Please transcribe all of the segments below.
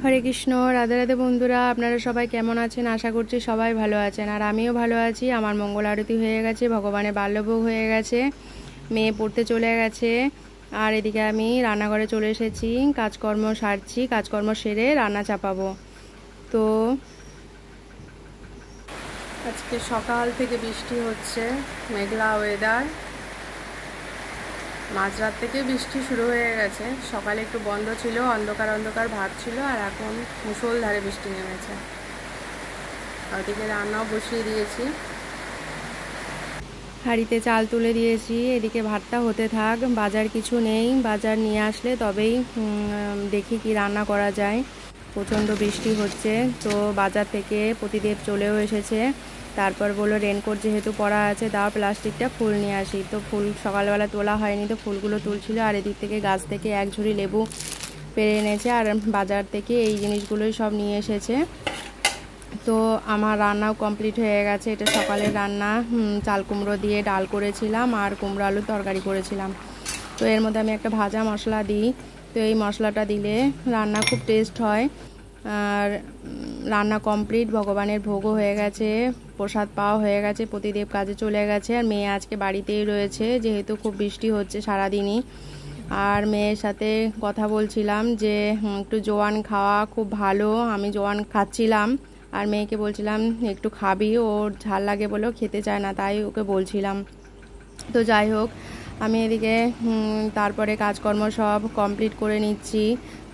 হরে কৃষ্ণ। রাধে রাধে বন্ধুরা, আপনারা সবাই কেমন আছেন? আশা করছি সবাই ভালো আছেন, আর আমিও ভালো আছি। আমার মঙ্গল আরতি হয়ে গেছে, ভগবানের বাল্যভোগ হয়ে গেছে, মেয়ে পড়তে চলে গেছে, আর এদিকে আমি রান্নাঘরে চলে এসেছি, কাজকর্ম সারছি। কাজকর্ম সেরে রান্না চাপাবো। তো আজকে সকাল থেকে বৃষ্টি হচ্ছে, মেঘলা ওয়েদার। মাঝরাত থেকে বৃষ্টি শুরু হয়ে গেছে। সকালে একটু বন্ধ ছিল, অন্ধকার অন্ধকার ভাব ছিল, আর এখন মুষলধারে বৃষ্টি নেমেছে। ওদিকে রান্নাও বসিয়ে দিয়েছি, হাঁড়িতে চাল তুলে দিয়েছি। এদিকে ভাতটা হতে থাক। বাজার কিছু নেই, বাজার নিয়ে আসলে তবেই দেখি কি রান্না করা যায়। প্রচণ্ড বৃষ্টি হচ্ছে, তো বাজার থেকে প্রতিদেব চলেও এসেছে। তারপর বললো রেনকোট যেহেতু পরা আছে, দাও প্লাস্টিকটা ফুল নিয়ে আসি। তো ফুল সকালবেলা তোলা হয়নি, তো ফুলগুলো তুলছিল। আর এদিক থেকে গাছ থেকে এক ঝুড়ি লেবু পেরে এনেছে, আর বাজার থেকে এই জিনিসগুলোই সব নিয়ে এসেছে। তো আমার রান্নাও কমপ্লিট হয়ে গেছে। এটা সকালের রান্না, চাল কুমড়ো দিয়ে ডাল করেছিলাম আর কুমড়ো আলুর তরকারি করেছিলাম। তো এর মধ্যে আমি একটা ভাজা মশলা দিই। তো এই মশলাটা দিলে রান্না খুব টেস্ট হয়। আর রান্না কমপ্লিট, ভগবানের ভোগও হয়ে গেছে, প্রসাদ পাওয়া হয়ে গেছে, প্রতিদেব কাজে চলে গেছে। আর মেয়ে আজকে বাড়িতেই রয়েছে, যেহেতু খুব বৃষ্টি হচ্ছে সারাদিনই। আর মেয়ের সাথে কথা বলছিলাম যে একটু জোয়ান খাওয়া খুব ভালো। আমি জোয়ান খাচ্ছিলাম, আর মেয়েকে বলছিলাম একটু খাবি, ওর ঝাল লাগে বলেও খেতে চায় না, তাই ওকে বলছিলাম। তো যাই হোক, আমি এদিকে তারপরে কাজকর্ম সব কমপ্লিট করে নিচ্ছি,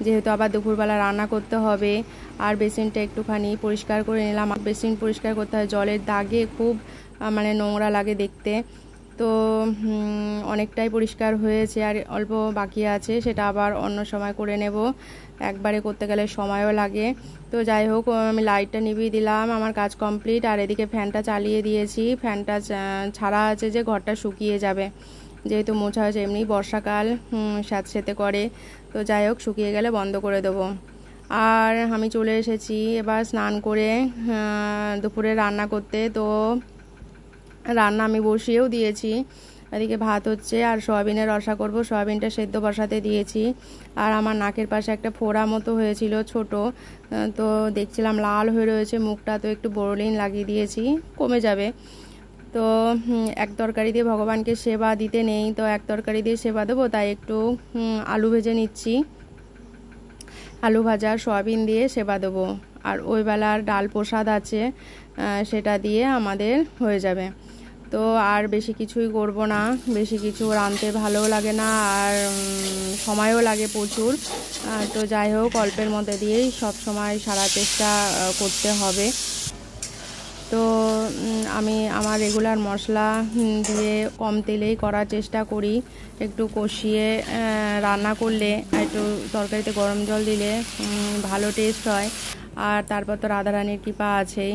যেহেতু আবার দুপুরবেলা রান্না করতে হবে। আর বেসিনটা একটুখানি পরিষ্কার করে নিলাম। বেসিন পরিষ্কার করতে হয়, জলের দাগে খুব মানে নোংরা লাগে দেখতে। তো অনেকটাই পরিষ্কার হয়েছে, আর অল্প বাকি আছে, সেটা আবার অন্য সময় করে নেব। একবারে করতে গেলে সময়ও লাগে। তো যাই হোক, আমি লাইটটা নিভিয়ে দিলাম, আমার কাজ কমপ্লিট। আর এদিকে ফ্যানটা চালিয়ে দিয়েছি। ফ্যানটা ছাড়া আছে যে ঘরটা শুকিয়ে যাবে, যেহেতু মোছা হয়েছে। এমনি বর্ষাকাল স্যাঁতসেঁতে করে। তো যাই হোক, শুকিয়ে গেলে বন্ধ করে দেবো। আর আমি চলে এসেছি এবার স্নান করে দুপুরে রান্না করতে। তো রান্না আমি বসিয়েও দিয়েছি। এদিকে ভাত হচ্ছে, আর সয়াবিনের রসা করব। সয়াবিনটা সেদ্ধ বসাতে দিয়েছি। আর আমার নাকের পাশে একটা ফোড়া মতো হয়েছিল ছোট, তো দেখছিলাম লাল হয়ে রয়েছে মুখটা, তো একটু বোরোলিন লাগিয়ে দিয়েছি, কমে যাবে। তো এক তরকারি দিয়ে ভগবানকে সেবা দিতে নেই, তো এক তরকারি দিয়ে সেবা দেবো, তাই একটু আলু ভেজে নিচ্ছি। আলু ভাজা সয়াবিন দিয়ে সেবা দেবো। আর ওই বেলার ডাল প্রসাদ আছে, সেটা দিয়ে আমাদের হয়ে যাবে। তো আর বেশি কিছুই করব না, বেশি কিছু রাঁধতে ভালোও লাগে না, আর সময়ও লাগে প্রচুর। তো যাই হোক, অল্পের মধ্যে দিয়েই সব সময় সারা চেষ্টা করতে হবে। তো আমি আমার রেগুলার মশলা দিয়ে কম তেলেই করার চেষ্টা করি। একটু কষিয়ে রান্না করলে, একটু তরকারিতে গরম জল দিলে ভালো টেস্ট হয়। আর তারপর তো রাধারানীর কৃপা আছেই।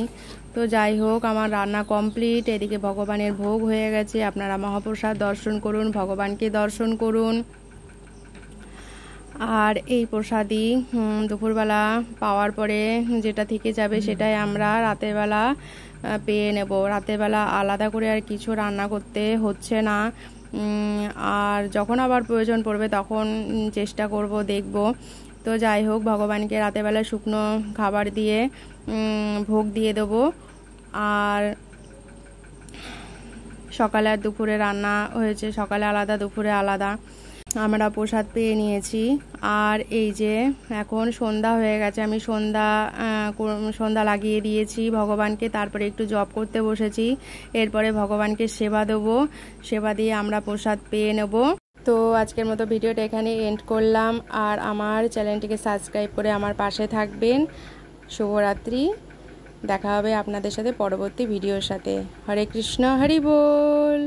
তো যাই হোক, আমার রান্না কমপ্লিট। এদিকে ভগবানের ভোগ হয়ে গেছে। আপনারা মহাপ্রসাদ দর্শন করুন, ভগবানকে দর্শন করুন। আর এই প্রসাদই দুপুরবেলা পাওয়ার পরে যেটা থেকে যাবে, সেটাই আমরা রাতের বেলা পেয়ে নেব। রাতের বেলা আলাদা করে আর কিছু রান্না করতে হচ্ছে না। আর যখন আবার প্রয়োজন পড়বে তখন চেষ্টা করব, দেখব। তো যাই হোক, ভগবানকে রাতের বেলা শুকনো খাবার দিয়ে ভোগ দিয়ে দেবো। আর সকালে আর দুপুরে রান্না হয়েছে, সকালে আলাদা দুপুরে আলাদা। আমরা প্রসাদ পেয়ে নিয়েছি। আর এই যে এখন সন্ধ্যা হয়ে গেছে, আমি সন্ধ্যা লাগিয়ে দিয়েছি ভগবানকে। তারপরে একটু জপ করতে বসেছি। এরপরে ভগবানকে সেবা দেবো, সেবা দিয়ে আমরা প্রসাদ পেয়ে নেব। তো আজকের মতো ভিডিওটা এখানে এন্ড করলাম। আর আমার চ্যানেলটিকে সাবস্ক্রাইব করে আমার পাশে থাকবেন। শুভরাত্রি। দেখা হবে আপনাদের সাথে পরবর্তী ভিডিওর সাথে। হরে কৃষ্ণ, হরি বল।